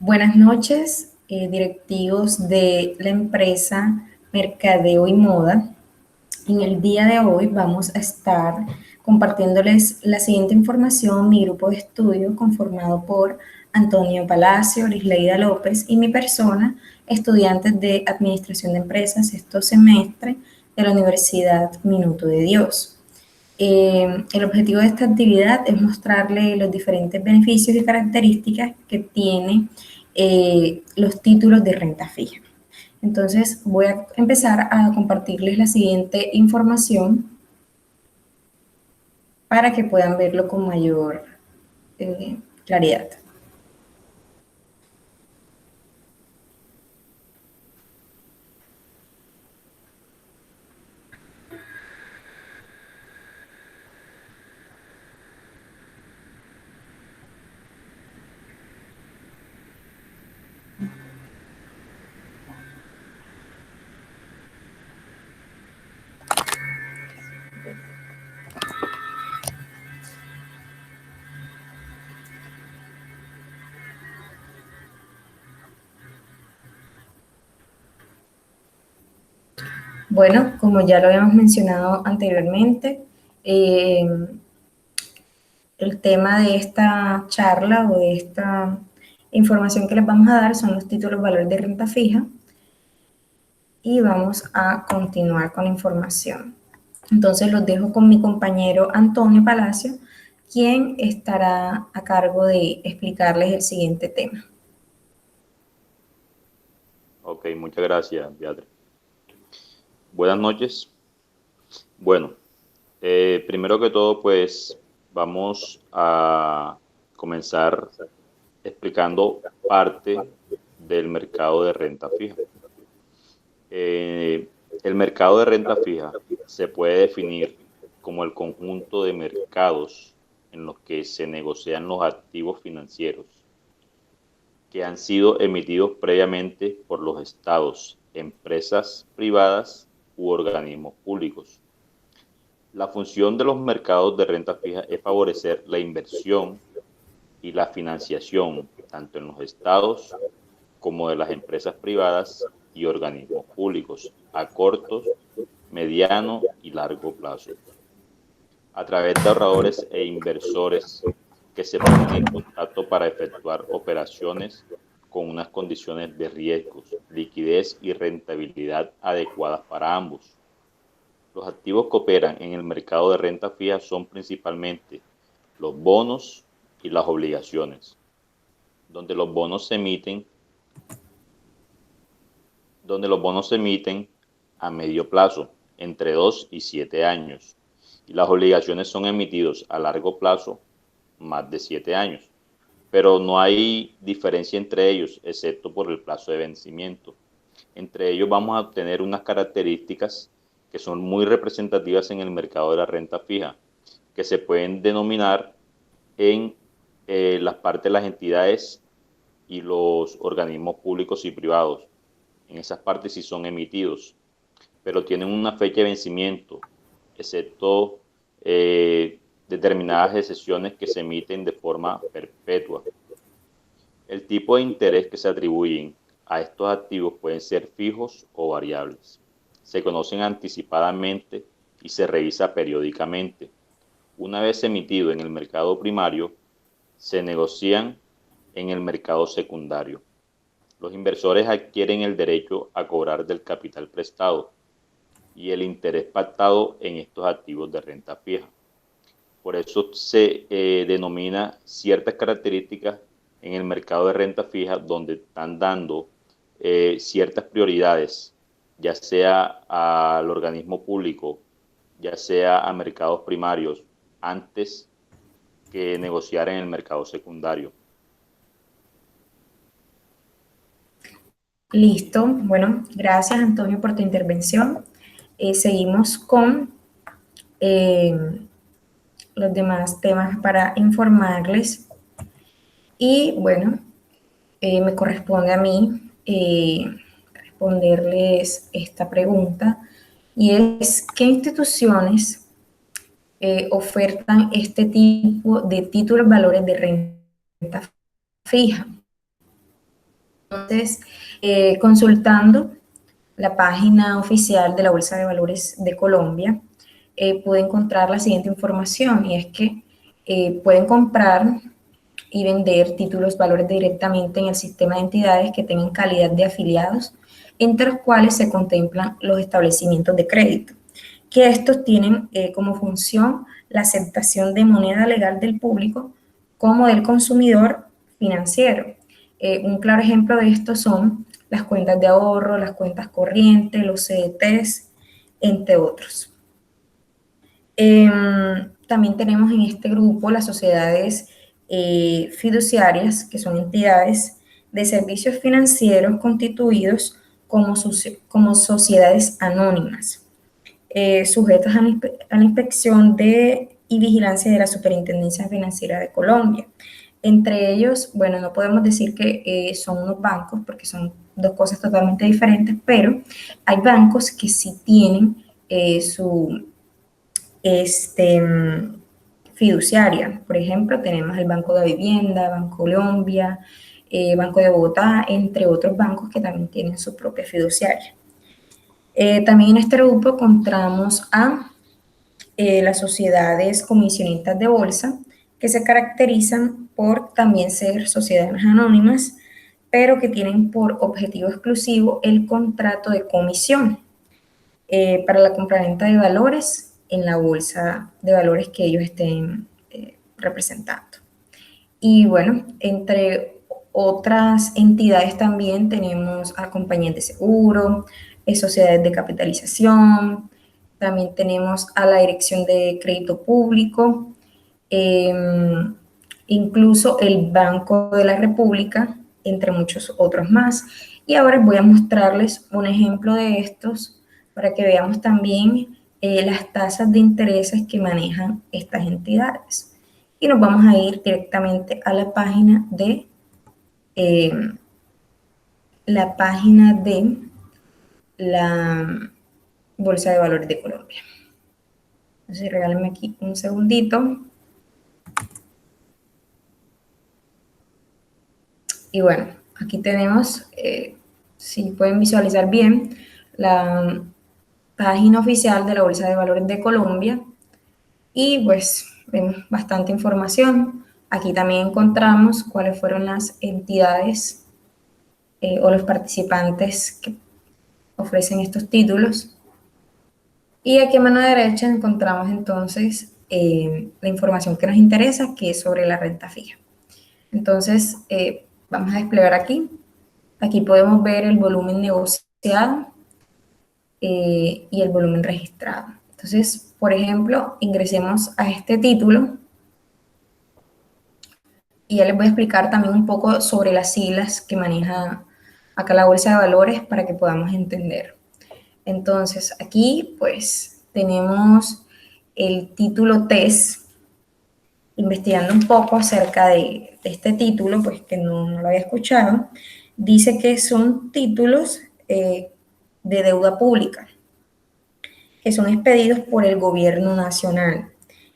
Buenas noches, directivos de la empresa Mercadeo y Moda. En el día de hoy vamos a estar compartiéndoles la siguiente información. Mi grupo de estudio conformado por Antonio Palacio, Orisleida López y mi persona, estudiantes de Administración de Empresas, sexto semestre de la Universidad Minuto de Dios. El objetivo de esta actividad es mostrarle los diferentes beneficios y características que tiene los títulos de renta fija. Entonces voy a empezar a compartirles la siguiente información para que puedan verlo con mayor claridad. Bueno, como ya lo habíamos mencionado anteriormente, el tema de esta charla o de esta información que les vamos a dar son los títulos valores de renta fija y vamos a continuar con la información. Entonces los dejo con mi compañero Antonio Palacio, quien estará a cargo de explicarles el siguiente tema. Ok, muchas gracias, Beatriz. Buenas noches. Bueno, primero que todo, pues vamos a comenzar explicando parte del mercado de renta fija. El mercado de renta fija se puede definir como el conjunto de mercados en los que se negocian los activos financieros que han sido emitidos previamente por los estados, empresas privadas u organismos públicos. La función de los mercados de renta fija es favorecer la inversión y la financiación tanto en los estados como de las empresas privadas y organismos públicos a corto, mediano y largo plazo, a través de ahorradores e inversores que se ponen en contacto para efectuar operaciones con unas condiciones de riesgos, liquidez y rentabilidad adecuadas para ambos. Los activos que operan en el mercado de renta fija son principalmente los bonos y las obligaciones, donde los bonos se emiten a medio plazo, entre 2 y 7 años, y las obligaciones son emitidos a largo plazo, más de 7 años, pero no hay diferencia entre ellos, excepto por el plazo de vencimiento. Entre ellos vamos a obtener unas características que son muy representativas en el mercado de la renta fija, que se pueden denominar en las partes de las entidades y los organismos públicos y privados. En esas partes sí son emitidos, pero tienen una fecha de vencimiento, excepto determinadas excepciones que se emiten de forma perpetua. El tipo de interés que se atribuyen a estos activos pueden ser fijos o variables. Se conocen anticipadamente y se revisa periódicamente. Una vez emitido en el mercado primario, se negocian en el mercado secundario. Los inversores adquieren el derecho a cobrar del capital prestado y el interés pactado en estos activos de renta fija. Por eso se denomina ciertas características en el mercado de renta fija donde están dando ciertas prioridades, ya sea al organismo público, ya sea a mercados primarios, antes que negociar en el mercado secundario. Listo. Bueno, gracias Antonio por tu intervención. Seguimos con los demás temas para informarles. Y bueno, me corresponde a mí responderles esta pregunta y es, ¿qué instituciones ofertan este tipo de títulos valores de renta fija? Entonces, consultando la página oficial de la Bolsa de Valores de Colombia, pude encontrar la siguiente información, y es que pueden comprar y vender títulos valores directamente en el sistema de entidades que tengan calidad de afiliados, entre los cuales se contemplan los establecimientos de crédito, que estos tienen como función la aceptación de moneda legal del público como del consumidor financiero. Un claro ejemplo de esto son las cuentas de ahorro, las cuentas corrientes, los CDTs, entre otros. También tenemos en este grupo las sociedades fiduciarias, que son entidades de servicios financieros constituidos como sociedades anónimas, sujetas a la inspección y vigilancia de la Superintendencia Financiera de Colombia. Entre ellos, bueno, no podemos decir que son unos bancos porque son dos cosas totalmente diferentes, pero hay bancos que sí tienen su fiduciaria. Por ejemplo, tenemos el Banco de Vivienda, Banco Colombia, Banco de Bogotá, entre otros bancos que también tienen su propia fiduciaria. También en este grupo encontramos a las sociedades comisionistas de bolsa, que se caracterizan por también ser sociedades anónimas, pero que tienen por objetivo exclusivo el contrato de comisión para la compraventa de valores en la bolsa de valores que ellos estén representando. Y bueno, entre otras entidades también tenemos a compañías de seguro, sociedades de capitalización, también tenemos a la Dirección de Crédito Público, eh, incluso el Banco de la República, entre muchos otros más. Y ahora voy a mostrarles un ejemplo de estos para que veamos también las tasas de intereses que manejan estas entidades. Y nos vamos a ir directamente a eh, la página de la Bolsa de Valores de Colombia. Entonces, regálenme aquí un segundito. Y bueno, aquí tenemos, si pueden visualizar bien, la página oficial de la Bolsa de Valores de Colombia. Y pues vemos bastante información. Aquí también encontramos cuáles fueron las entidades o los participantes que ofrecen estos títulos. Y aquí a mano derecha encontramos entonces la información que nos interesa, que es sobre la renta fija. Entonces, vamos a desplegar aquí. Aquí podemos ver el volumen negociado y el volumen registrado. Entonces, por ejemplo, ingresemos a este título y ya les voy a explicar también un poco sobre las siglas que maneja acá la Bolsa de Valores para que podamos entender. Entonces, aquí pues tenemos el título TES. Investigando un poco acerca de este título, pues que no lo había escuchado, dice que son títulos de deuda pública, que son expedidos por el gobierno nacional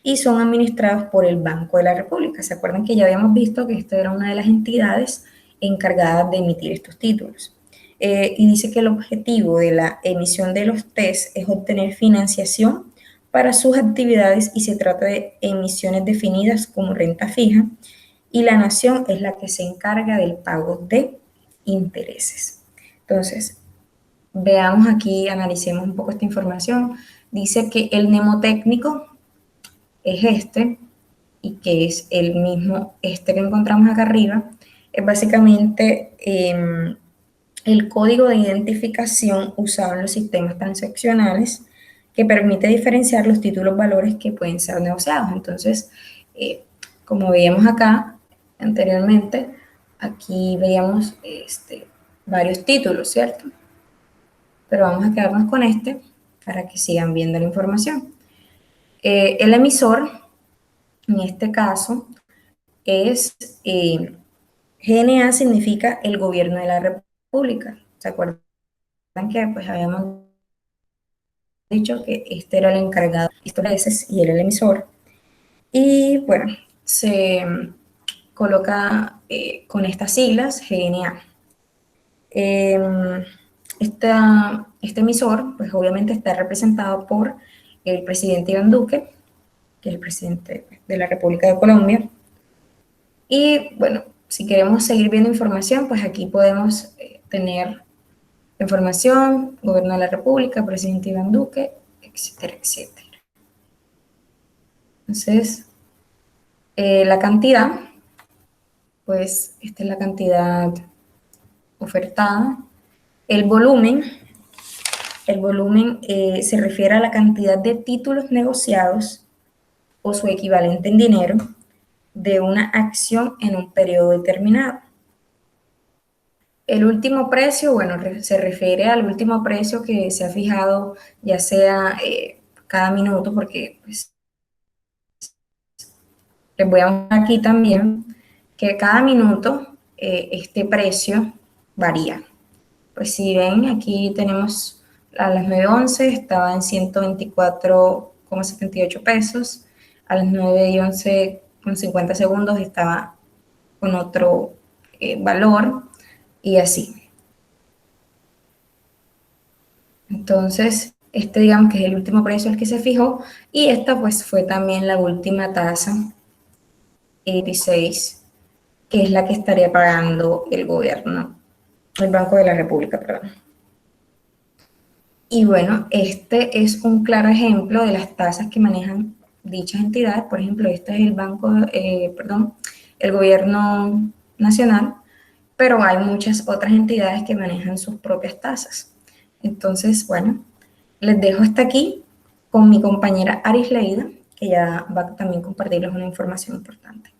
y son administrados por el Banco de la República. ¿Se acuerdan que ya habíamos visto que esta era una de las entidades encargadas de emitir estos títulos? Y dice que el objetivo de la emisión de los TES es obtener financiación para sus actividades y se trata de emisiones definidas como renta fija y la nación es la que se encarga del pago de intereses. Entonces, veamos aquí, analicemos un poco esta información. Dice que el mnemotécnico es este y que es el mismo este que encontramos acá arriba. Es básicamente el código de identificación usado en los sistemas transaccionales que permite diferenciar los títulos valores que pueden ser negociados. Entonces, como veíamos acá anteriormente, aquí veíamos varios títulos, ¿cierto? Pero vamos a quedarnos con este para que sigan viendo la información. El emisor, en este caso, es GNA, significa el gobierno de la República. ¿Se acuerdan que pues habíamos dicho que este era el encargado de intereses y era el emisor? Y bueno, se coloca con estas siglas GNA. Este emisor, pues obviamente está representado por el presidente Iván Duque, que es el presidente de la República de Colombia. Y bueno, si queremos seguir viendo información, pues aquí podemos tener información, gobierno de la República, presidente Iván Duque, etcétera, etcétera. Entonces, la cantidad, pues esta es la cantidad ofertada. El volumen se refiere a la cantidad de títulos negociados o su equivalente en dinero de una acción en un periodo determinado. El último precio, bueno, se refiere al último precio que se ha fijado, ya sea cada minuto, porque pues, les voy a mostrar aquí también que cada minuto este precio varía. Pues si ven, aquí tenemos a las 9:11 estaba en 124,78 pesos, a las 9:11 con 50 segundos estaba con otro valor y así. Entonces, este digamos que es el último precio al que se fijó y esta pues fue también la última tasa 16, que es la que estaría pagando el gobierno, el Banco de la República, perdón. Y bueno, este es un claro ejemplo de las tasas que manejan dichas entidades. Por ejemplo, este es el el gobierno nacional, pero hay muchas otras entidades que manejan sus propias tasas. Entonces, bueno, les dejo hasta aquí con mi compañera Arisleida, que ya va a también compartirles una información importante.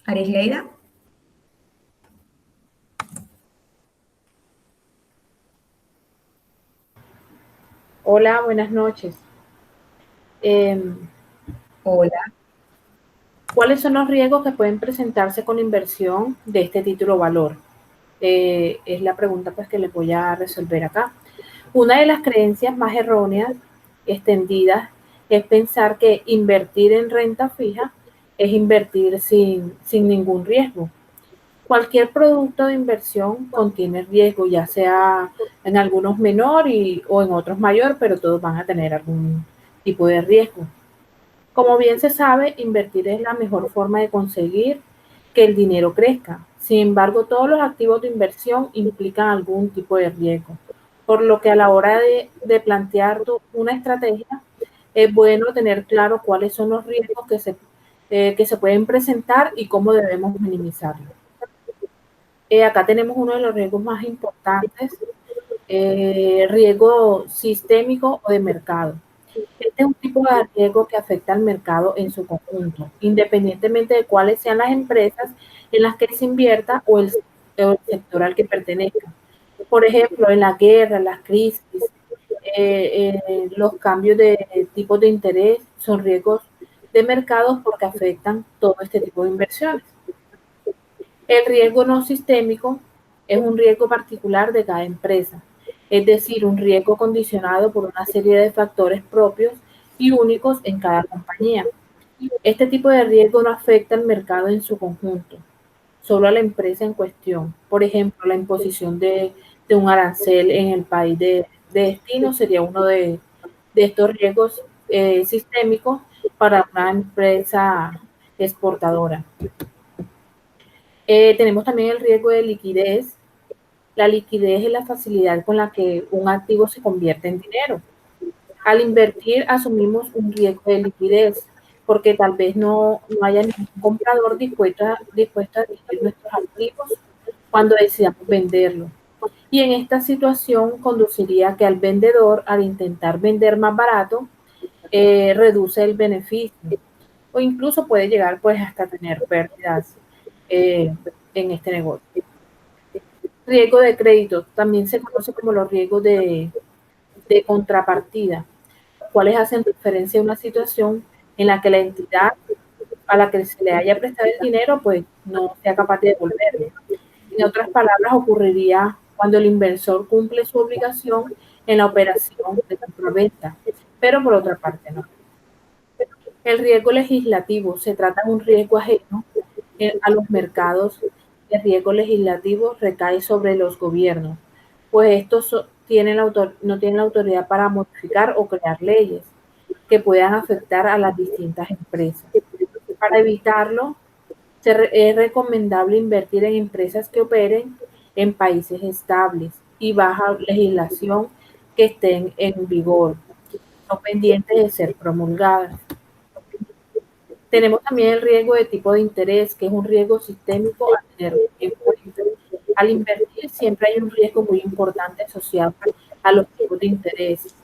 Arisleida. Hola, buenas noches. Hola. ¿Cuáles son los riesgos que pueden presentarse con inversión de este título valor? Es la pregunta pues, que les voy a resolver acá. Una de las creencias más erróneas, extendidas, es pensar que invertir en renta fija es invertir sin ningún riesgo. Cualquier producto de inversión contiene riesgo, ya sea en algunos menor o en otros mayor, pero todos van a tener algún tipo de riesgo. Como bien se sabe, invertir es la mejor forma de conseguir que el dinero crezca. Sin embargo, todos los activos de inversión implican algún tipo de riesgo, por lo que a la hora de plantear una estrategia, es bueno tener claro cuáles son los riesgos que se pueden presentar y cómo debemos minimizarlos. Acá tenemos uno de los riesgos más importantes, riesgo sistémico o de mercado. Este es un tipo de riesgo que afecta al mercado en su conjunto, independientemente de cuáles sean las empresas en las que se invierta o el sector al que pertenezca. Por ejemplo, en la guerra, las crisis, los cambios de tipos de interés son riesgos de mercados porque afectan todo este tipo de inversiones. El riesgo no sistémico es un riesgo particular de cada empresa, es decir, un riesgo condicionado por una serie de factores propios y únicos en cada compañía. Este tipo de riesgo no afecta al mercado en su conjunto, solo a la empresa en cuestión. Por ejemplo, la imposición de un arancel en el país de destino sería uno de estos riesgos sistémicos para una empresa exportadora. Tenemos también el riesgo de liquidez. La liquidez es la facilidad con la que un activo se convierte en dinero. Al invertir asumimos un riesgo de liquidez porque tal vez no haya ningún comprador dispuesto a adquirir nuestros activos cuando decidamos venderlo. Y en esta situación conduciría que al vendedor, al intentar vender más barato, reduce el beneficio o incluso puede llegar pues hasta tener pérdidas en este negocio. Riesgo de crédito también se conoce como los riesgos de contrapartida, cuales hacen referencia a una situación en la que la entidad a la que se le haya prestado el dinero pues no sea capaz de devolverlo. En otras palabras, ocurriría cuando el inversor cumple su obligación en la operación de compra-venta, pero por otra parte no. El riesgo legislativo se trata de un riesgo ajeno a los mercados. El riesgo legislativo recae sobre los gobiernos, pues estos no tienen la autoridad para modificar o crear leyes que puedan afectar a las distintas empresas. Para evitarlo, es recomendable invertir en empresas que operen en países estables y baja legislación que estén en vigor, no pendientes de ser promulgadas. Tenemos también el riesgo de tipo de interés, que es un riesgo sistémico a tener en cuenta. Al invertir siempre hay un riesgo muy importante asociado a los tipos de interés.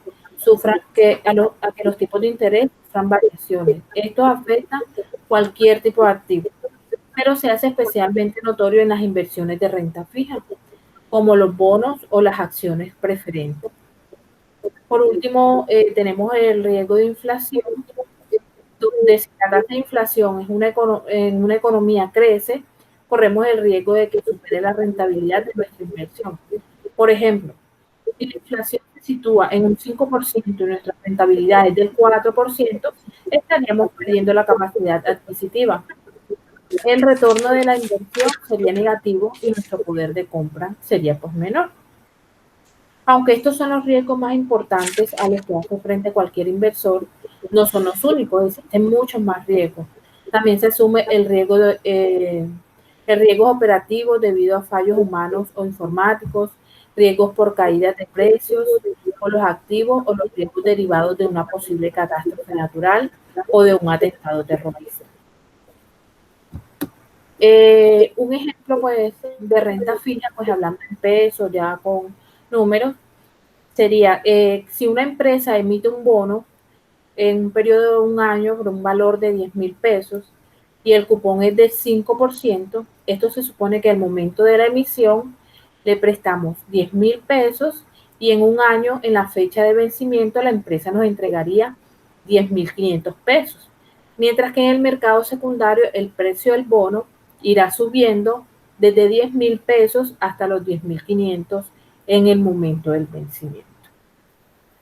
A que los tipos de interés sufran variaciones. Esto afecta cualquier tipo de activo, pero se hace especialmente notorio en las inversiones de renta fija, como los bonos o las acciones preferentes. Por último, tenemos el riesgo de inflación, donde si la tasa de inflación en una economía crece, corremos el riesgo de que supere la rentabilidad de nuestra inversión. Por ejemplo, si la inflación se sitúa en un 5% y nuestra rentabilidad es del 4%, estaríamos perdiendo la capacidad adquisitiva. El retorno de la inversión sería negativo y nuestro poder de compra sería pues menor. Aunque estos son los riesgos más importantes a los que hace frente cualquier inversor, no son los únicos, existen muchos más riesgos. También se asume el riesgo operativo debido a fallos humanos o informáticos, riesgos por caídas de precios o los activos o los riesgos derivados de una posible catástrofe natural o de un atentado terrorista. Un ejemplo pues de renta fija, pues hablando en pesos, ya con números, sería si una empresa emite un bono en un periodo de un año por un valor de 10,000 pesos y el cupón es de 5%, esto se supone que al momento de la emisión le prestamos 10,000 pesos y en un año, en la fecha de vencimiento, la empresa nos entregaría 10,500 pesos. Mientras que en el mercado secundario el precio del bono irá subiendo desde 10,000 pesos hasta los 10,500 en el momento del vencimiento.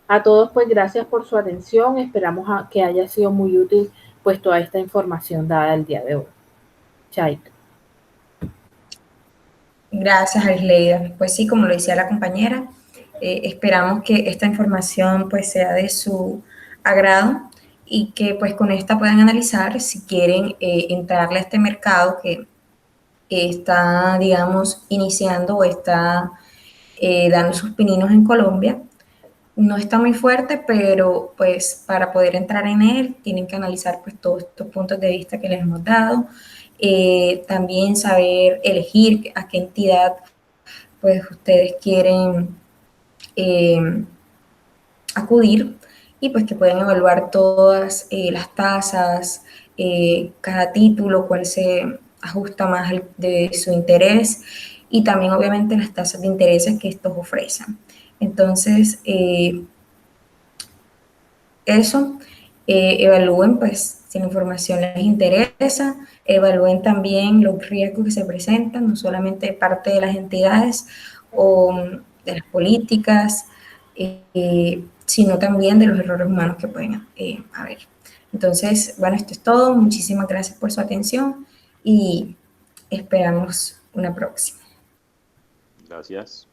A todos, pues gracias por su atención. Esperamos que haya sido muy útil pues toda esta información dada el día de hoy. Chaito. Gracias, Arisleida. Pues sí, como lo decía la compañera, esperamos que esta información pues sea de su agrado y que pues con esta puedan analizar si quieren entrarle a este mercado que está, digamos, iniciando o está dando sus pininos en Colombia. No está muy fuerte, pero pues para poder entrar en él tienen que analizar pues todos estos puntos de vista que les hemos dado. También saber elegir a qué entidad pues ustedes quieren acudir y pues que pueden evaluar todas las tasas, cada título, cuál se ajusta más de su interés y también obviamente las tasas de intereses que estos ofrecen. Entonces, eso, evalúen pues si la información les interesa, evalúen también los riesgos que se presentan, no solamente de parte de las entidades o de las políticas, sino también de los errores humanos que pueden haber. Entonces, bueno, esto es todo. Muchísimas gracias por su atención y esperamos una próxima. Gracias.